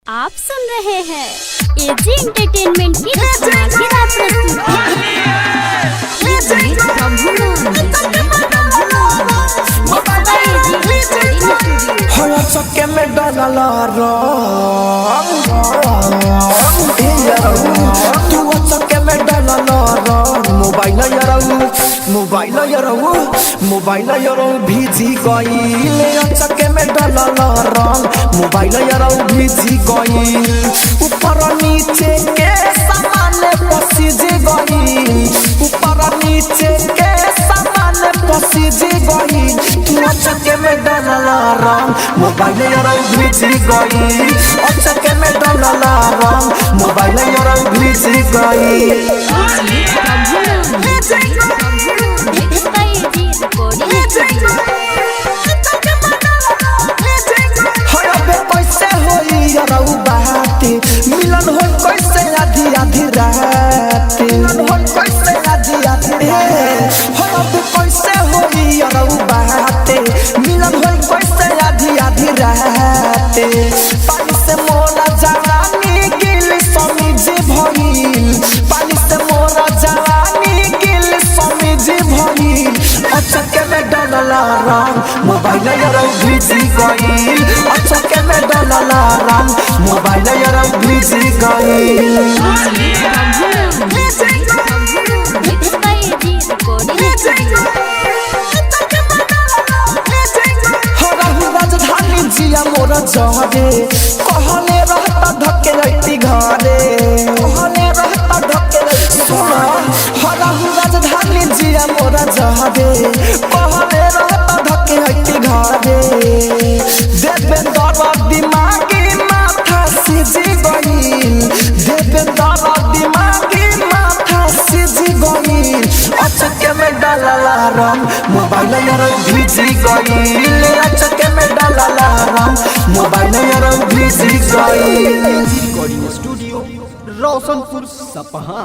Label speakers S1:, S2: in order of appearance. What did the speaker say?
S1: आप सुन रहे हैं एजी एंटरटेनमेंट की धमाकेदार
S2: हरा चक्के में डाला तू चक्के में डाला मोबाइल भीजी गईल चक्के में डाला मोबाइल भीजी गईल ऊपर नीचे के सामान पसीज गईल ऊपर नीचे के सामान पसीज गईल तू चक्के में डाला मोबाइल भीजी गईल चक्के में डाला मोबाइल भीजी गईल मिलन हो कैसे आधी आधी रात मिलन हो कैसे आधी आधी हो अब कैसे होई अरऊ बाते मिलन हो कैसे आधी आधी रात पानी से मोरा जवानी गिल समीज भइल पानी से मोरा जवानी गिल समीज भइल अचके में डाला रंग मोबाइल भीजी गईल अचके में डाला रंग मोबाइल भीजी गईल राजधानी जिया मोरा जहरे कहले रहता धक्के रहती घरे कहले रहता धक्के सुना हराहु राजधानी जिया मोरा जहरे कहले रहता धक्के रहती घरे देवेंद्र दिमागी माथा सिजी गईल देवेंद्र दिमागी माथा सिजी गईल अचके में डाला रंग मोबाइल भीजी गईल अचके में डाला रंग मोबाइल भीजी गईल
S3: स्टूडियो रोशनपुर सपहा।